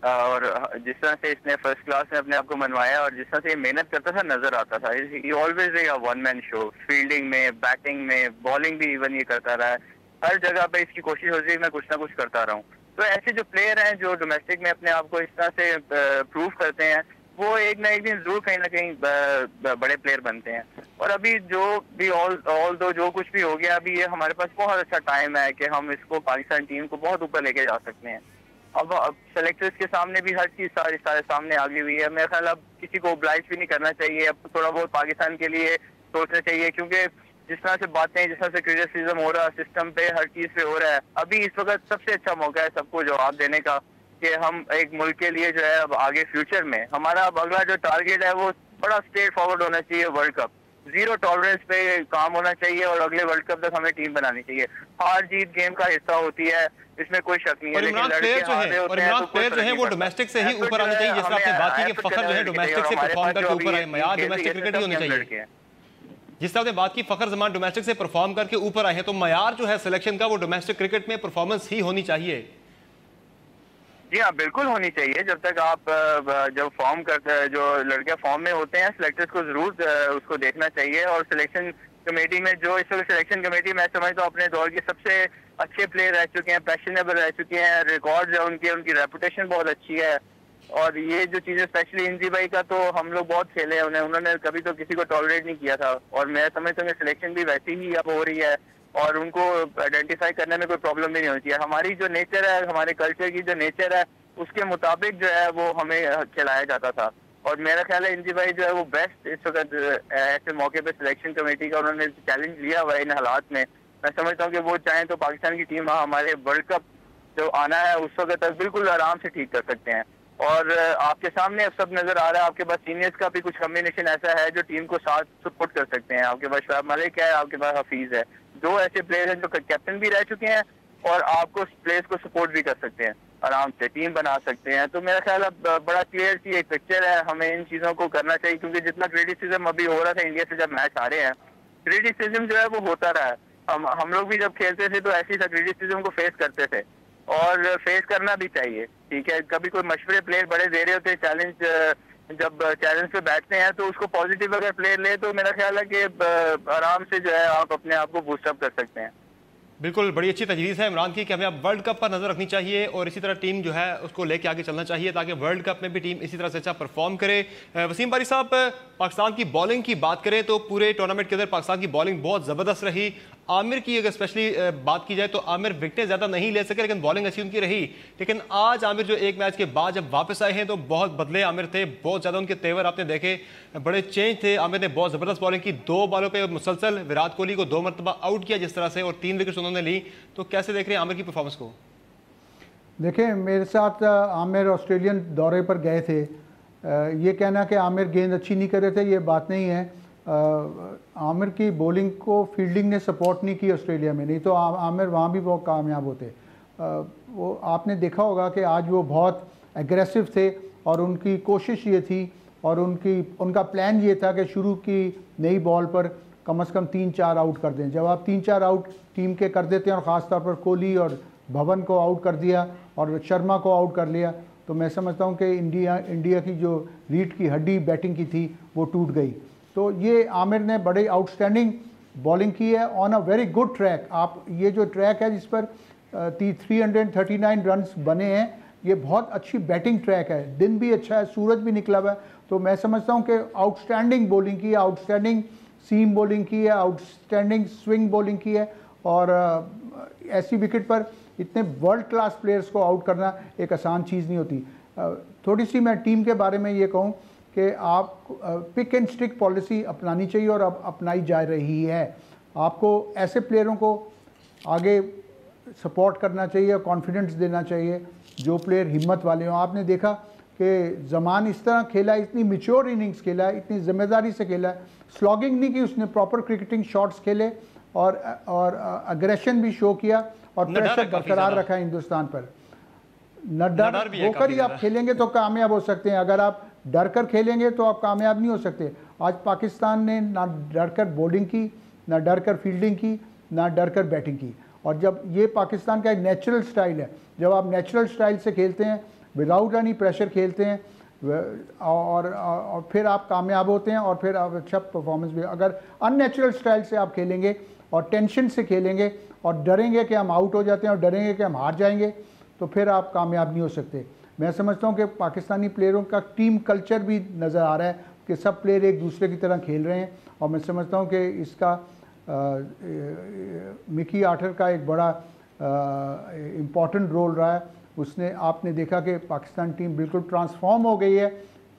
और जिस तरह से इसने फर्स्ट क्लास में अपने आप को मनवाया, और जिस तरह से ये मेहनत करता था, नजर आता था। ये always a one man show, fielding में, बैटिंग में, बॉलिंग भी इवन ये करता रहा है। हर जगह पे इसकी कोशिश होती है मैं कुछ ना कुछ करता रहूं। तो ऐसे जो प्लेयर हैं जो डोमेस्टिक में अपने आप को इस तरह से प्रूव करते हैं, वो एक ना एक दिन जरूर कहीं ना कहीं बड़े प्लेयर बनते हैं। और अभी जो भी ऑल दो जो कुछ भी हो गया, अभी ये हमारे पास बहुत अच्छा टाइम है कि हम इसको पाकिस्तान टीम को बहुत ऊपर लेके जा सकते हैं। अब सेलेक्टर्स के सामने भी हर चीज सारे सामने आ गई हुई है। मेरा ख्याल अब किसी को ओब्लाइज भी नहीं करना चाहिए, अब थोड़ा बहुत पाकिस्तान के लिए सोचना चाहिए, क्योंकि जिस तरह से बातें, जिस तरह से क्रिटिसिज्म हो रहा है सिस्टम पे, हर चीज पे हो रहा है, अभी इस वक्त सबसे अच्छा मौका है सबको जवाब देने का कि हम एक मुल्क के लिए जो है अब आगे फ्यूचर में हमारा अब अगला जो टारगेट है वो बड़ा स्ट्रेट फॉरवर्ड होना चाहिए। वर्ल्ड कप, 0 टॉलरेंस पे काम होना चाहिए, और अगले वर्ल्ड कप तक हमें टीम बनानी चाहिए। हार जीत गेम का हिस्सा होती है, इसमें कोई शक नहीं है, लेकिन प्लेयर जो है वो डोमेस्टिक से ही ऊपर आने चाहिए। जिस आपने बात की कि फखर जो है डोमेस्टिक से परफॉर्म करके ऊपर आए, मयार डोमेस्टिक क्रिकेट ही होनी चाहिए। जिस तरह से बात की फखर जमान डोमेस्टिक से परफॉर्म करके ऊपर आए हैं, तो मयार जो है सिलेक्शन का वो डोमेस्टिक क्रिकेट में परफॉर्मेंस ही होनी चाहिए। जी हाँ, बिल्कुल होनी चाहिए। जब तक आप जब फॉर्म करते हैं, जो लड़के फॉर्म में होते हैं, सिलेक्टर्स को जरूर उसको देखना चाहिए। और सिलेक्शन कमेटी में जो इस वक्त सिलेक्शन कमेटी मैं समझता हूँ अपने दौर के सबसे अच्छे प्लेयर रह चुके हैं, पैशनेबल रह चुके हैं, रिकॉर्ड है उनकी रेपुटेशन बहुत अच्छी है। और ये जो चीजें स्पेशली इंजी भाई का, तो हम लोग बहुत खेले हैं उन्होंने कभी तो किसी को टॉलरेट नहीं किया था, और मैं समझता हूँ सिलेक्शन भी वैसी ही अब हो रही है, और उनको आइडेंटिफाई करने में कोई प्रॉब्लम भी नहीं होती है। हमारी जो नेचर है, हमारे कल्चर की जो नेचर है, उसके मुताबिक जो है वो हमें खिलाया जाता था। और मेरा ख्याल है इंजी भाई जो है वो बेस्ट इस वक्त ऐसे मौके पे सिलेक्शन कमेटी का उन्होंने चैलेंज लिया हुआ है इन हालात में। मैं समझता हूँ कि वो चाहें तो पाकिस्तान की टीम हमारे वर्ल्ड कप जो आना है उस वक्त तक बिल्कुल आराम से ठीक कर सकते हैं। और आपके सामने अब सब नजर आ रहा है, आपके पास सीनियर्स का भी कुछ कॉम्बिनेशन ऐसा है जो टीम को साथ सपोर्ट कर सकते हैं। आपके पास शोएब मलिक है, आपके पास हफीज है, 2 ऐसे प्लेयर हैं जो कैप्टन भी रह चुके हैं और आपको प्लेयर्स को सपोर्ट भी कर सकते हैं, आराम से टीम बना सकते हैं। तो मेरा ख्याल अब बड़ा क्लियर सी एक पिक्चर है, हमें इन चीजों को करना चाहिए। क्योंकि जितना क्रिटिसिज्म अभी हो रहा था इंडिया से जब मैच हारे हैं, क्रिटिसिज्म जो है वो होता रहा है। हम लोग भी जब खेलते थे तो ऐसी क्रिटिसिज्म को फेस करते थे, और फेस करना भी चाहिए। ठीक है, कभी कोई मशवरे प्लेयर बड़े दे रहे होते, चैलेंज जब चैलेंज पे बैठते हैं तो उसको पॉजिटिव अगर प्लेयर ले तो मेरा ख्याल है कि आराम से जो है आप अपने आप को बूस्टअप कर सकते हैं। बिल्कुल, बड़ी अच्छी तजवीज़ है इमरान की कि हमें अब वर्ल्ड कप पर नज़र रखनी चाहिए और इसी तरह टीम जो है उसको लेके आगे चलना चाहिए ताकि वर्ल्ड कप में भी टीम इसी तरह से अच्छा परफॉर्म करे। वसीम बारी साहब, पाकिस्तान की बॉलिंग की बात करें तो पूरे टूर्नामेंट के अंदर पाकिस्तान की बॉलिंग बहुत ज़बरदस्त रही। आमिर की अगर स्पेशली बात की जाए तो आमिर विकेटें ज़्यादा नहीं ले सके लेकिन बॉलिंग अच्छी उनकी रही। लेकिन आज आमिर जो एक मैच के बाद जब वापस आए हैं तो बहुत बदले आमिर थे, बहुत ज़्यादा उनके तेवर आपने देखे, बड़े चेंज थे। आमिर ने बहुत ज़बरदस्त बॉलिंग की, 2 बॉलों पे मुसलसल विराट कोहली को 2 मरतबा आउट किया जिस तरह से, और 3 विकेट्स उन्होंने ली। तो कैसे देख रहे हैं आमिर की परफॉर्मेंस को? देखें, मेरे साथ आमिर ऑस्ट्रेलियन दौरे पर गए थे। ये कहना कि आमिर गेंद अच्छी नहीं कर रहे थे, ये बात नहीं है। आमिर की बॉलिंग को फील्डिंग ने सपोर्ट नहीं की ऑस्ट्रेलिया में, नहीं तो आमिर वहाँ भी बहुत कामयाब होते। वो आपने देखा होगा कि आज वो बहुत एग्रेसिव थे और उनकी कोशिश ये थी और उनका प्लान ये था कि शुरू की नई बॉल पर कम से कम 3-4 आउट कर दें। जब आप 3-4 आउट टीम के कर देते हैं और ख़ास तौर पर कोहली और भवन को आउट कर दिया और शर्मा को आउट कर लिया, तो मैं समझता हूं कि इंडिया की जो रीढ़ की हड्डी बैटिंग की थी वो टूट गई। तो ये आमिर ने बड़ी आउटस्टैंडिंग बॉलिंग की है on a very good track. आप ये जो ट्रैक है जिस पर 339 रन्स बने हैं, ये बहुत अच्छी बैटिंग ट्रैक है, दिन भी अच्छा है, सूरज भी निकला हुआ है। तो मैं समझता हूँ कि आउटस्टैंडिंग बॉलिंग की है, आउटस्टैंडिंग सीम बॉलिंग की है, आउटस्टैंडिंग स्विंग बॉलिंग की है। और ऐसी विकेट पर इतने वर्ल्ड क्लास प्लेयर्स को आउट करना एक आसान चीज़ नहीं होती। थोड़ी सी मैं टीम के बारे में ये कहूँ कि आप पिक एंड स्टिक पॉलिसी अपनानी चाहिए और अब अपनाई जा रही है। आपको ऐसे प्लेयरों को आगे सपोर्ट करना चाहिए, कॉन्फिडेंस देना चाहिए जो प्लेयर हिम्मत वाले हों। आपने देखा कि जमान इस तरह खेला, इतनी मैच्योर इनिंग्स खेला है, इतनी जिम्मेदारी से खेला है, स्लॉगिंग नहीं की उसने, प्रॉपर क्रिकेटिंग शॉट्स खेले और अग्रेशन भी शो किया और प्रेशर बरकरार रखा है हिंदुस्तान पर। न डर होकर ही आप खेलेंगे तो कामयाब हो सकते हैं, अगर आप डर कर खेलेंगे तो आप कामयाब नहीं हो सकते। आज पाकिस्तान ने ना डर कर बॉलिंग की, ना डर कर फील्डिंग की, ना डर कर बैटिंग की। और जब ये पाकिस्तान का एक नेचुरल स्टाइल है, जब आप नेचुरल स्टाइल से खेलते हैं, विदाउट एनी प्रेशर खेलते हैं और फिर आप कामयाब होते हैं और फिर आप अच्छा परफॉर्मेंस भी। अगर अननेचुरल स्टाइल से आप खेलेंगे और टेंशन से खेलेंगे और डरेंगे कि हम आउट हो जाते हैं और डरेंगे कि हम हार जाएंगे, तो फिर आप कामयाब नहीं हो सकते। मैं समझता हूँ कि पाकिस्तानी प्लेयरों का टीम कल्चर भी नज़र आ रहा है कि सब प्लेयर एक दूसरे की तरह खेल रहे हैं। और मैं समझता हूँ कि इसका मिकी आर्टर का एक बड़ा इम्पॉर्टेंट रोल रहा है। उसने, आपने देखा कि पाकिस्तान टीम बिल्कुल ट्रांसफॉर्म हो गई है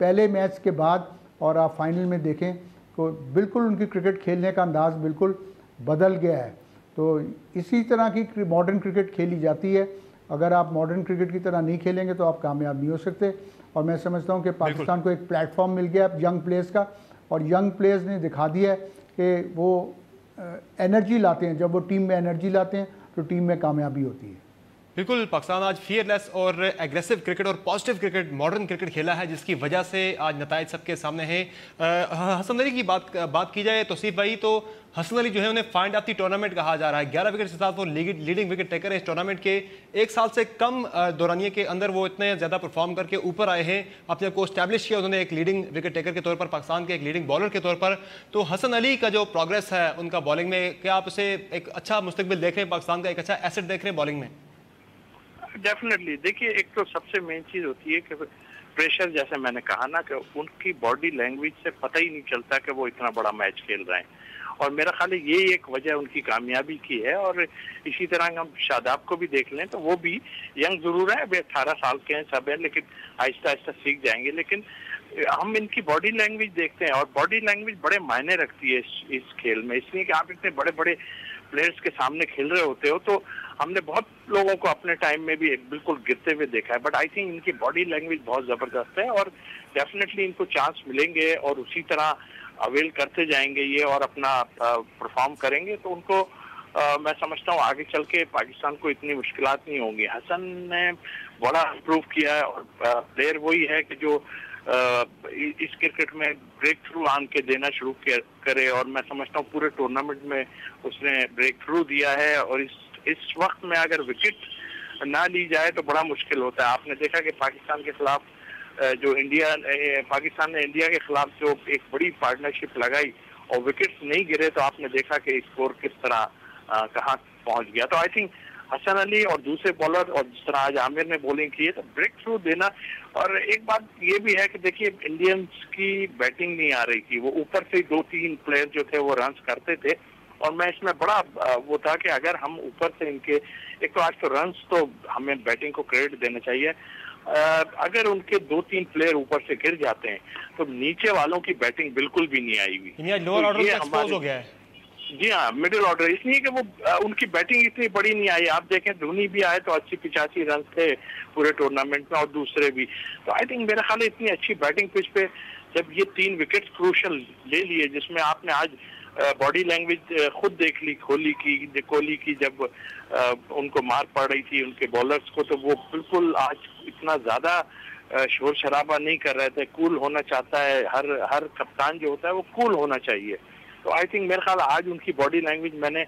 पहले मैच के बाद, और आप फाइनल में देखें तो बिल्कुल उनकी क्रिकेट खेलने का अंदाज़ बिल्कुल बदल गया है। तो इसी तरह की मॉडर्न क्रिकेट खेली जाती है। अगर आप मॉडर्न क्रिकेट की तरह नहीं खेलेंगे तो आप कामयाब नहीं हो सकते। और मैं समझता हूं कि पाकिस्तान को एक प्लेटफॉर्म मिल गया यंग प्लेयर्स का, और यंग प्लेयर्स ने दिखा दिया है कि वो एनर्जी लाते हैं। जब वो टीम में एनर्जी लाते हैं तो टीम में कामयाबी होती है। बिल्कुल, पाकिस्तान आज फियरलेस और एग्रेसिव क्रिकेट और पॉजिटिव क्रिकेट, मॉडर्न क्रिकेट खेला है जिसकी वजह से आज नताइज सबके सामने हैं। हसन अली की बात की जाए तो सिर्फ भाई, तो हसन अली जो है उन्हें फाइंड ऑफ द टूर्नामेंट कहा जा रहा है। 11 विकेट के साथ वो लीडिंग विकेट टेकर है इस टूर्नामेंट के। 1 साल से कम दौरानिए के अंदर वो इतने ज़्यादा परफॉर्म करके ऊपर आए हैं, अपने को स्टैब्लिश किया उन्होंने एक लीडिंग विकेट टेकर के तौर पर, पाकिस्तान के एक लीडिंग बॉलर के तौर पर। तो हसन अली का जो प्रोग्रेस है उनका बॉलिंग में, क्या आप उसे एक अच्छा मुस्तकबिल देख रहे हैं, पाकिस्तान का एक अच्छा एसेट देख रहे हैं बॉलिंग में? डेफिनेटली। देखिए, एक तो सबसे मेन चीज होती है कि प्रेशर, जैसे मैंने कहा ना कि उनकी बॉडी लैंग्वेज से पता ही नहीं चलता कि वो इतना बड़ा मैच खेल रहे हैं। और मेरा ख्याल है ये एक वजह उनकी कामयाबी की है। और इसी तरह हम शादाब को भी देख लें तो वो भी यंग जरूर है, अभी 18 साल के हैं सब हैं, लेकिन आहिस्ता आहिस्ता सीख जाएंगे। लेकिन हम इनकी बॉडी लैंग्वेज देखते हैं और बॉडी लैंग्वेज बड़े मायने रखती है इस खेल में, इसलिए कि आप इतने बड़े बड़े प्लेयर्स के सामने खेल रहे होते हो। तो हमने बहुत लोगों को अपने टाइम में भी बिल्कुल गिरते हुए देखा है, बट आई थिंक इनकी बॉडी लैंग्वेज बहुत जबरदस्त है और डेफिनेटली इनको चांस मिलेंगे और उसी तरह अवेल करते जाएंगे ये और अपना परफॉर्म करेंगे तो उनको मैं समझता हूँ आगे चल के पाकिस्तान को इतनी मुश्किलात नहीं होंगी। हसन ने बड़ा इम्प्रूव किया है और प्लेयर वही है कि जो इस क्रिकेट में ब्रेक थ्रू आन के देना शुरू करे और मैं समझता हूँ पूरे टूर्नामेंट में उसने ब्रेक थ्रू दिया है। और इस वक्त में अगर विकेट ना ली जाए तो बड़ा मुश्किल होता है। आपने देखा कि पाकिस्तान के खिलाफ जो पाकिस्तान ने इंडिया के खिलाफ जो एक बड़ी पार्टनरशिप लगाई और विकेट्स नहीं गिरे तो आपने देखा कि स्कोर किस तरह कहाँ पहुंच गया। तो आई थिंक हसन अली और दूसरे बॉलर और जिस तरह आज आमिर ने बॉलिंग की है तो ब्रेक थ्रू देना। और एक बात ये भी है कि देखिए इंडियंस की बैटिंग नहीं आ रही थी, वो ऊपर से 2-3 प्लेयर जो थे वो रन्स करते थे और मैं इसमें बड़ा वो था कि अगर हम ऊपर से इनके एक तो आज तो रन्स तो हमें बैटिंग को क्रेडिट देना चाहिए, अगर उनके 2-3 प्लेयर ऊपर से गिर जाते हैं तो नीचे वालों की बैटिंग बिल्कुल भी नहीं आई हुई। लोअर ऑर्डर में एक्सपोज हो गया है। जी हाँ, मिडिल ऑर्डर इसलिए कि वो उनकी बैटिंग इतनी बड़ी नहीं आई। आप देखें धोनी भी आए तो 80-85 रन थे पूरे टूर्नामेंट में और दूसरे भी। तो आई थिंक मेरा ख्याल है इतनी अच्छी बैटिंग पिच पे जब ये 3 विकेट क्रूशल ले लिए, जिसमें आपने आज बॉडी लैंग्वेज खुद देख ली कोहली की जब उनको मार पड़ रही थी उनके बॉलर्स को, तो वो बिल्कुल आज इतना ज्यादा शोर शराबा नहीं कर रहे थे, कूल होना चाहता है। हर कप्तान जो होता है वो कूल होना चाहिए। तो आई थिंक मेरे ख्याल आज उनकी बॉडी लैंग्वेज मैंने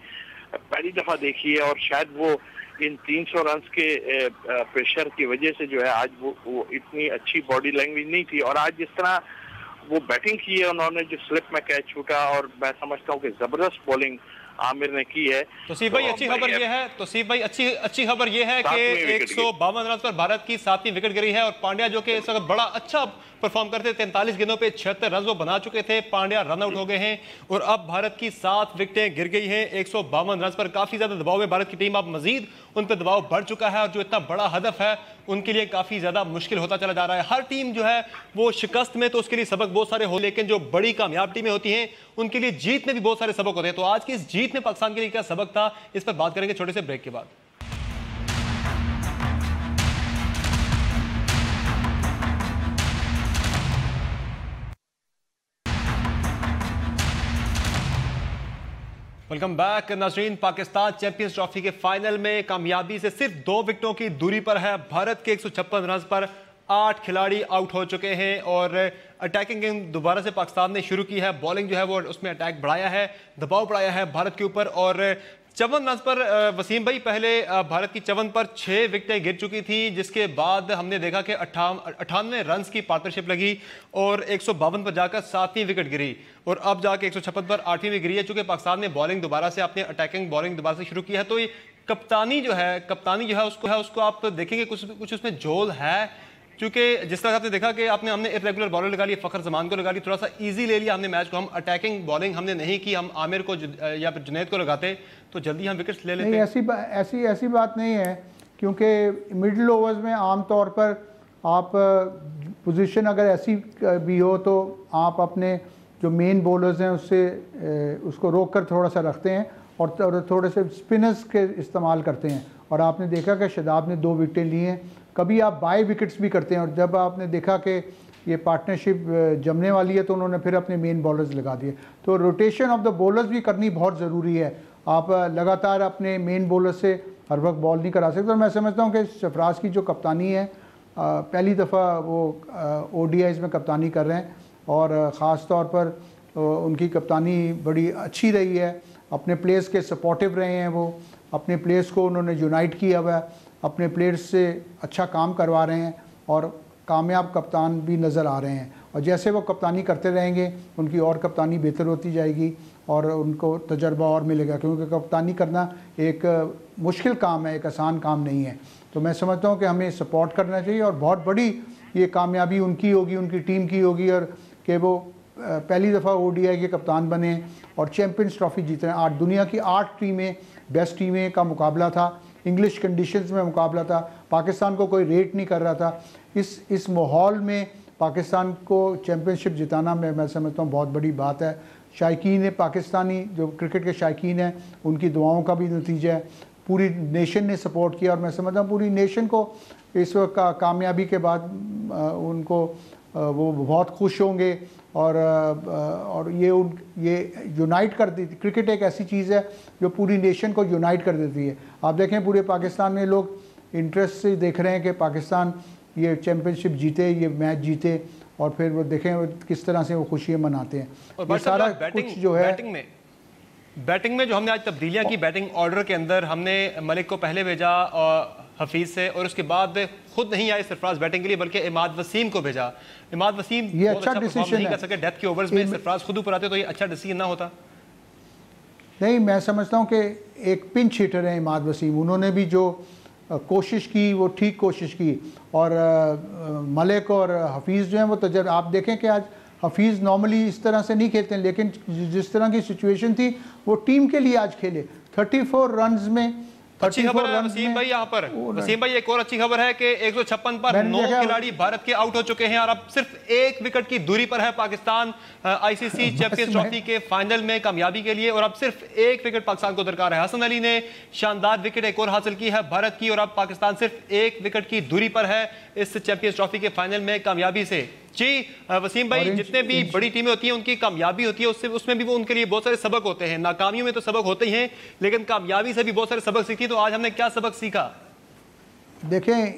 पहली दफा देखी है और शायद वो इन 300 रन के प्रेशर की वजह से जो है आज वो इतनी अच्छी बॉडी लैंग्वेज नहीं थी। और आज जिस तरह वो बैटिंग की है उन्होंने, जो स्लिप में कैच छूटा और मैं समझता हूँ कि जबरदस्त बॉलिंग आमिर ने की है। तौसीफ भाई अच्छी खबर ये है, तौसीफ भाई अच्छी खबर ये है कि 152 रन पर भारत की 7वीं विकेट गिरी है और पांड्या जो कि इस वक्त बड़ा अच्छा परफॉर्म करते 43 गेंदों पे 76 रन वो बना चुके थे, पांड्या रन आउट हो गए हैं और अब भारत की 7 विकेटें गिर गई हैं 152 रन पर। काफी ज्यादा दबाव में भारत की टीम, अब मजीद उन पर दबाव बढ़ चुका है और जो इतना बड़ा हदफ है उनके लिए काफी ज्यादा मुश्किल होता चला जा रहा है। हर टीम जो है वो शिकस्त में तो उसके लिए सबक बहुत सारे हो, लेकिन जो बड़ी कामयाब टीमें होती हैं उनके लिए जीत में भी बहुत सारे सबक होते हैं। तो आज की इस जीत में पाकिस्तान के लिए क्या सबक था, इस पर बात करेंगे छोटे से ब्रेक के बाद। वेलकम बैक नाज़रीन। पाकिस्तान चैंपियंस ट्रॉफी के फाइनल में कामयाबी से सिर्फ 2 विकेटों की दूरी पर है। भारत के 156 रन पर 8 खिलाड़ी आउट हो चुके हैं और अटैकिंग गेम दोबारा से पाकिस्तान ने शुरू की है। बॉलिंग जो है वो उसमें अटैक बढ़ाया है, दबाव बढ़ाया है भारत के ऊपर। और 54 रन पर वसीम भाई पहले भारत की 54 पर 6 विकेटें गिर चुकी थी, जिसके बाद हमने देखा कि 98 रन की पार्टनरशिप लगी और 152 पर जाकर 7वीं विकेट गिरी और अब जाके 156 पर 8वीं भी गिरी है। चूंकि पाकिस्तान ने बॉलिंग दोबारा से अपने अटैकिंग बॉलिंग दोबारा से शुरू की है, तो ये कप्तानी जो है उसको आप देखेंगे कुछ उसमें जोल है। क्योंकि जिस तरह आपने देखा कि हमने इरेगुलर बॉलर लगा लिए, फखर जमान को लगा ली, थोड़ा सा इजी ले लिया हमने मैच को। हम अटैकिंग बॉलिंग हमने नहीं की, हम आमिर को या फिर जुनैद को लगाते तो जल्दी हम विकेट्स ले लेते। नहीं, ऐसी बात नहीं है, क्योंकि मिडिल ओवर्स में आमतौर पर आप पोजीशन अगर ऐसी भी हो तो आप अपने जो मेन बॉलर्स हैं उसको रोक कर थोड़ा सा रखते हैं और थोड़े से स्पिनर्स के इस्तेमाल करते हैं। और आपने देखा कि शादाब ने 2 विकेटें ली हैं, कभी आप बाय विकेट्स भी करते हैं। और जब आपने देखा कि ये पार्टनरशिप जमने वाली है तो उन्होंने फिर अपने मेन बॉलर्स लगा दिए। तो रोटेशन ऑफ द बॉलर्स भी करनी बहुत ज़रूरी है। आप लगातार अपने मेन बॉलर से हर वक्त बॉल नहीं करा सकते। और मैं समझता हूँ कि सरफराज की जो कप्तानी है, पहली दफ़ा वो ODIs में कप्तानी कर रहे हैं और ख़ास तौर पर उनकी कप्तानी बड़ी अच्छी रही है। अपने प्लेयर्स के सपोर्टिव रहे हैं, वो अपने प्लेयर्स को उन्होंने यूनाइट किया हुआ है, अपने प्लेयर्स से अच्छा काम करवा रहे हैं और कामयाब कप्तान भी नज़र आ रहे हैं। और जैसे वो कप्तानी करते रहेंगे उनकी और कप्तानी बेहतर होती जाएगी और उनको तजर्बा और मिलेगा, क्योंकि कप्तानी करना एक मुश्किल काम है, एक आसान काम नहीं है। तो मैं समझता हूँ कि हमें सपोर्ट करना चाहिए और बहुत बड़ी ये कामयाबी उनकी होगी, उनकी टीम की होगी और कि वो पहली दफ़ा ODI के कप्तान बने और चैम्पियंस ट्रॉफी जीते हैं। 8 दुनिया की 8 टीमें, बेस्ट टीमें का मुकाबला था, इंग्लिश कंडीशंस में मुकाबला था, पाकिस्तान को कोई रेट नहीं कर रहा था। इस माहौल में पाकिस्तान को चैम्पियनशिप जिताना मैं समझता हूँ बहुत बड़ी बात है। शायकीन पाकिस्तानी जो क्रिकेट के शायकीन हैं उनकी दुआओं का भी नतीजा है। पूरी नेशन ने सपोर्ट किया और मैं समझता हूँ पूरी नेशन को इस वक्त कामयाबी के बाद उनको वो बहुत खुश होंगे और ये यूनाइट कर देती। क्रिकेट एक ऐसी चीज़ है जो पूरी नेशन को यूनाइट कर देती है। आप देखें पूरे पाकिस्तान में लोग इंटरेस्ट से देख रहे हैं कि पाकिस्तान ये चैम्पियनशिप जीते, ये मैच जीते और फिर वो देखें किस तरह से वो खुशियाँ मनाते हैं। और ये सारा कुछ जो है बैटिंग में जो हमने आज तब्दीलियाँ की, बैटिंग ऑर्डर के अंदर हमने मलिक को पहले भेजा और हफीज से, और उसके बाद खुद नहीं आए सरफराज बैटिंग के लिए बल्कि इमाद वसीम को भेजा। इमाद वसीम ये बहुत अच्छा डिसीजन नहीं है। कर सके डेथ के ओवर्स में, सरफराज खुद ऊपर आते तो ये अच्छा डिसीजन ना होता। नहीं, मैं समझता हूँ कि एक पिंच हिटर है इमाद वसीम, उन्होंने भी जो कोशिश की वो ठीक कोशिश की, और मलिक और हफीज़ जो हैं वो तजर्बा, आप देखें कि आज हफीज़ नॉर्मली इस तरह से नहीं खेलते हैं, लेकिन जिस तरह की सिचुएशन थी वो टीम के लिए आज खेले। 34 रन्स में, अच्छी खबर है वसीम भाई, यहाँ पर वसीम भाई एक और अच्छी खबर है कि 156 पर 9 खिलाड़ी भारत के आउट हो चुके हैं और अब सिर्फ 1 विकेट की दूरी पर है पाकिस्तान आईसीसी चैंपियंस ट्रॉफी के फाइनल में कामयाबी के लिए, और अब सिर्फ 1 विकेट पाकिस्तान को दरकार है। हसन अली ने शानदार विकेट एक और हासिल की है भारत की, और अब पाकिस्तान सिर्फ 1 विकेट की दूरी पर है इस चैंपियंस ट्रॉफी के फाइनल में कामयाबी से। जी वसीम भाई, जितने भी बड़ी टीमें होती हैं उनकी कामयाबी होती है, उसमें भी वो उनके लिए बहुत सारे सबक होते हैं। नाकामियों में तो सबक होते ही हैं, लेकिन कामयाबी से भी बहुत सारे सबक सीखती है। तो आज हमने क्या सबक सीखा? देखें,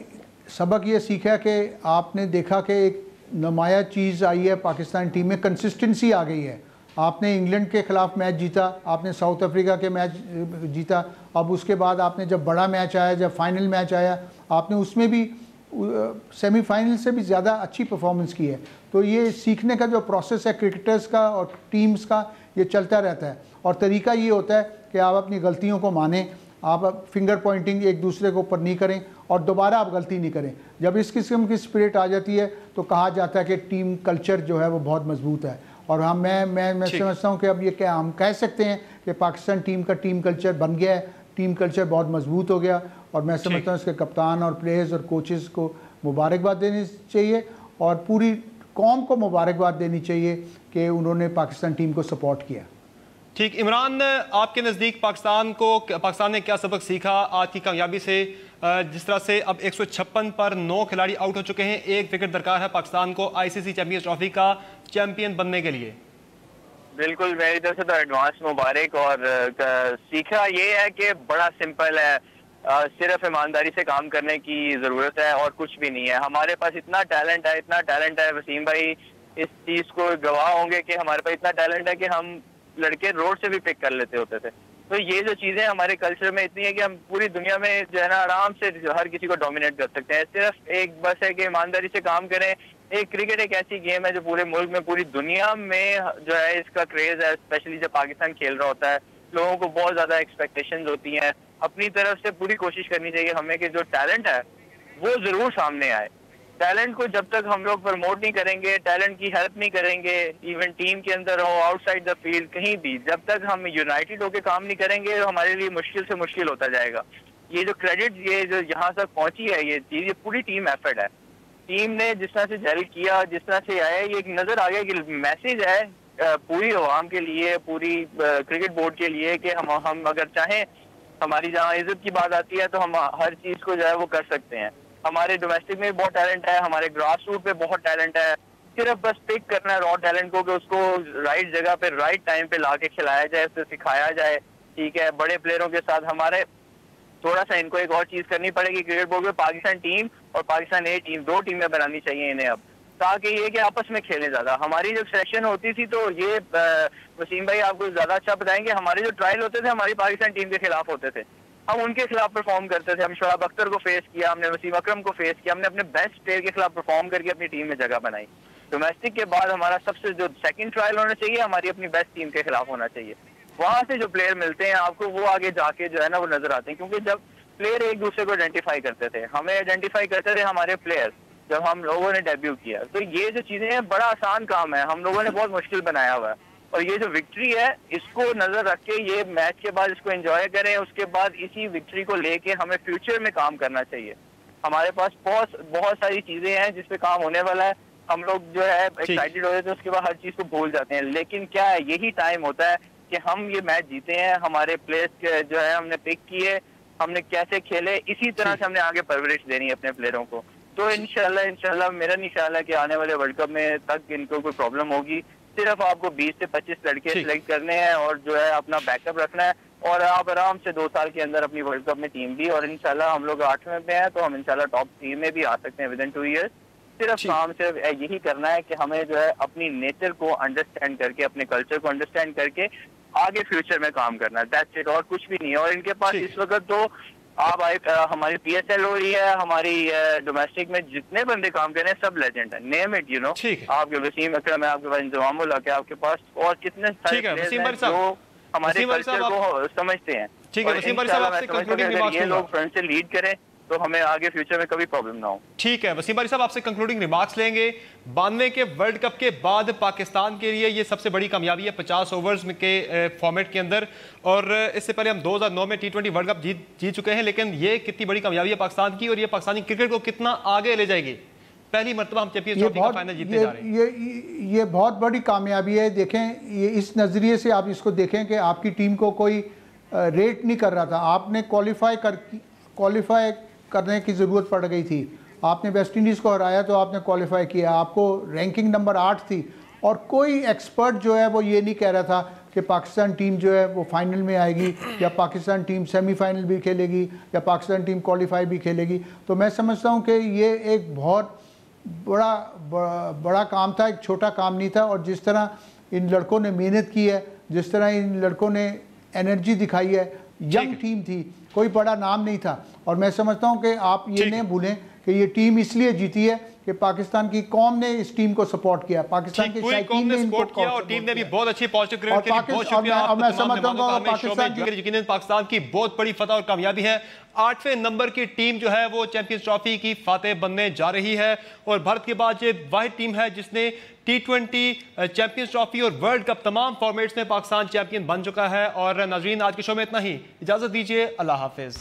सबक ये सीखा कि आपने देखा कि एक नुमाया चीज़ आई है पाकिस्तान टीम में, कंसिस्टेंसी आ गई है। आपने इंग्लैंड के ख़िलाफ़ मैच जीता, आपने साउथ अफ्रीका के मैच जीता, अब उसके बाद आपने जब बड़ा मैच आया, जब फाइनल मैच आया, आपने उसमें भी सेमीफाइनल से भी ज़्यादा अच्छी परफॉर्मेंस की है। तो ये सीखने का जो प्रोसेस है क्रिकेटर्स का और टीम्स का, ये चलता रहता है, और तरीका ये होता है कि आप अपनी गलतियों को मानें, आप फिंगर पॉइंटिंग एक दूसरे के ऊपर नहीं करें और दोबारा आप गलती नहीं करें। जब इस किस्म की स्पिरिट आ जाती है तो कहा जाता है कि टीम कल्चर जो है वो बहुत मजबूत है। और हाँ, मैं समझता हूँ कि अब ये क्या हम कह सकते हैं कि पाकिस्तान टीम का टीम कल्चर बन गया है, टीम कल्चर बहुत मजबूत हो गया, और मैं समझता हूँ इसके कप्तान और प्लेयर्स और कोचेस को मुबारकबाद देनी चाहिए, और पूरी कौम को मुबारकबाद देनी चाहिए कि उन्होंने पाकिस्तान टीम को सपोर्ट किया। ठीक, इमरान, आपके नज़दीक पाकिस्तान ने क्या सबक सीखा आज की कामयाबी से, जिस तरह से अब 156 पर 9 खिलाड़ी आउट हो चुके हैं, 1 विकेट दरकार है पाकिस्तान को आईसीसी चैंपियंस ट्रॉफी का चैंपियन बनने के लिए? बिल्कुल, मेरी तरफ से तो एडवांस मुबारक। और सीखा ये है कि बड़ा सिंपल है, सिर्फ ईमानदारी से काम करने की जरूरत है और कुछ भी नहीं है। हमारे पास इतना टैलेंट है वसीम भाई, इस चीज को गवाह होंगे कि हमारे पास इतना टैलेंट है कि हम लड़के रोड से भी पिक कर लेते होते थे। तो ये जो चीजें हमारे कल्चर में इतनी है कि हम पूरी दुनिया में जो है ना आराम से हर किसी को डोमिनेट कर सकते हैं। सिर्फ एक बस है कि ईमानदारी से काम करें। एक क्रिकेट एक ऐसी गेम है जो पूरे मुल्क में, पूरी दुनिया में जो है इसका क्रेज है, स्पेशली जब पाकिस्तान खेल रहा होता है। लोगों को बहुत ज्यादा एक्सपेक्टेशंस होती हैं। अपनी तरफ से पूरी कोशिश करनी चाहिए हमें कि जो टैलेंट है वो जरूर सामने आए। टैलेंट को जब तक हम लोग प्रमोट नहीं करेंगे, टैलेंट की हेल्प नहीं करेंगे, इवन टीम के अंदर हो, आउटसाइड द फील्ड, कहीं भी, जब तक हम यूनाइटेड होकर काम नहीं करेंगे तो हमारे लिए मुश्किल से मुश्किल होता जाएगा। ये जो क्रेडिट, ये जो यहाँ तक पहुंची है ये चीज, ये पूरी टीम एफर्ट है। टीम ने जिस तरह से जेल किया, जिस तरह से आया, ये एक नजर आ गया कि मैसेज है पूरी अवाम के लिए, पूरी क्रिकेट बोर्ड के लिए कि हम अगर चाहें, हमारी जहाँ इज्जत की बात आती है तो हम हर चीज को जो है वो कर सकते हैं। हमारे डोमेस्टिक में बहुत टैलेंट है, हमारे ग्रास रूट पे बहुत टैलेंट है। सिर्फ बस पिक करना है रॉ टैलेंट को कि उसको राइट जगह पे राइट टाइम पे लाके खिलाया जाए, उसे सिखाया जाए। ठीक है, बड़े प्लेयरों के साथ हमारे थोड़ा सा इनको एक और चीज करनी पड़ेगी क्रिकेट बोर्ड में, पाकिस्तान टीम और पाकिस्तान ए टीम 2 टीमें बनानी चाहिए इन्हें अब, ताकि ये कि आपस में खेलें ज्यादा। हमारी जब सिलेक्शन होती थी तो ये वसीम भाई आपको ज्यादा अच्छा बताएंगे, हमारे जो ट्रायल होते थे हमारी पाकिस्तान टीम के खिलाफ होते थे, हम उनके खिलाफ परफॉर्म करते थे। हम शोएब अख्तर को फेस किया, हमने वसीम अकरम को फेस किया, हमने अपने बेस्ट प्लेयर के खिलाफ परफॉर्म करके अपनी टीम में जगह बनाई। डोमेस्टिक के बाद हमारा सबसे जो सेकंड ट्रायल होना चाहिए हमारी अपनी बेस्ट टीम के खिलाफ होना चाहिए। वहां से जो प्लेयर मिलते हैं आपको, वो आगे जाके जो है ना वो नजर आते हैं, क्योंकि जब प्लेयर एक दूसरे को आइडेंटिफाई करते थे, हमें आइडेंटिफाई करते थे हमारे प्लेयर, जब हम लोगों ने डेब्यू किया। तो ये जो चीजें हैं बड़ा आसान काम है, हम लोगों ने बहुत मुश्किल बनाया हुआ है। और ये जो विक्ट्री है इसको नजर रख के ये मैच के बाद इसको एंजॉय करें, उसके बाद इसी विक्ट्री को लेके हमें फ्यूचर में काम करना चाहिए। हमारे पास बहुत सारी चीजें हैं जिसपे काम होने वाला है। हम लोग जो है एक्साइटेड हो जाते हैं, उसके बाद हर चीज को भूल जाते हैं। लेकिन क्या है, यही टाइम होता है कि हम ये मैच जीते हैं, हमारे प्लेयर्स जो है हमने पिक किए, हमने कैसे खेले, इसी तरह से हमने आगे परवरिश देनी है अपने प्लेयरों को। तो इंशाल्लाह मेरा नहीं ख्याल है कि आने वाले वर्ल्ड कप में तक इनको कोई प्रॉब्लम होगी। सिर्फ आपको 20 से 25 लड़के सिलेक्ट करने हैं और जो है अपना बैकअप रखना है, और आप आराम से 2 साल के अंदर अपनी वर्ल्ड कप में टीम भी, और इंशाल्लाह हम लोग 8वें में हैं तो हम इंशाल्लाह टॉप 3 में भी आ सकते हैं विदिन 2 ईयर्स। सिर्फ यही करना है कि हमें जो है अपनी नेचर को अंडरस्टैंड करके, अपने कल्चर को अंडरस्टैंड करके आगे फ्यूचर में काम करना है, दैट्स इट, और कुछ भी नहीं है। और इनके पास इस वक्त तो आप हमारी PSL हो रही है, हमारी डोमेस्टिक में जितने बंदे काम कर रहे हैं सब लेजेंड है, नेम इट यू नो। आपके वसीम अकरम है, आपके पास इंतजाम के, आपके पास और कितने सारे प्लेयर्स हैं जो हमारे कल्चर को समझते हैं। ठीक है वसीम भाई साहब, आपसे कंक्लूडिंग रिमार्क्स, ये लोग फ्रंट से लीड करें तो हमें आगे फ्यूचर में कभी प्रॉब्लम ना हो। ठीक है वसीम भाई साहब, आपसे कंक्लूडिंग रिमार्क्स लेंगे। 92 के वर्ल्ड कप के बाद पाकिस्तान के लिए ये सबसे बड़ी कामयाबी है 50 ओवर्स के फॉर्मेट के अंदर, और इससे पहले हम 2009 में T20 वर्ल्ड कप जीत चुके हैं, लेकिन ये कितनी बड़ी कामयाबी है पाकिस्तान की, और ये पाकिस्तानी क्रिकेट को कितना आगे ले जाएगी। पहली मरतबा हम चैंपियंस ट्रॉफी का फाइनल जीतने जा रहे हैं। ये बहुत बड़ी कामयाबी है। देखें, ये इस नज़रिए से आप इसको देखें कि आपकी टीम को कोई रेट नहीं कर रहा था, आपने क्वालिफाई करने की ज़रूरत पड़ गई थी। आपने वेस्ट इंडीज़ को हराया तो आपने क्वालिफाई किया, आपको रैंकिंग नंबर 8 थी, और कोई एक्सपर्ट जो है वो ये नहीं कह रहा था कि पाकिस्तान टीम जो है वो फाइनल में आएगी, या पाकिस्तान टीम सेमीफाइनल भी खेलेगी, या पाकिस्तान टीम क्वालिफाई भी खेलेगी। तो मैं समझता हूँ कि ये एक बहुत बड़ा काम था, एक छोटा काम नहीं था। और जिस तरह इन लड़कों ने मेहनत की है, जिस तरह इन लड़कों ने एनर्जी दिखाई है, यंग टीम थी, कोई बड़ा नाम नहीं था। और मैं समझता हूं कि आप ये नहीं भूलें कि ये टीम इसलिए जीती है कि पाकिस्तान की कौम ने इस टीम को सपोर्ट किया, पाकिस्तान की पूरी कौम ने सपोर्ट किया, और टीम ने भी बहुत अच्छी पॉजिटिव क्रिकेट खेली। बहुत शुक्रिया आप तमाम पाकिस्तान की बहुत बड़ी फतह और कामयाबी है। 8वें नंबर की टीम जो है वो चैंपियंस ट्रॉफी की फातेह बनने जा रही है, और भारत के बाद ये वाहिद टीम है जिसने T20 चैंपियंस ट्रॉफी और वर्ल्ड कप तमाम फॉर्मेट्स में पाकिस्तान चैंपियन बन चुका है। और नाजरीन, आज के शो में इतना ही, इजाजत दीजिए, अल्लाह हाफिज।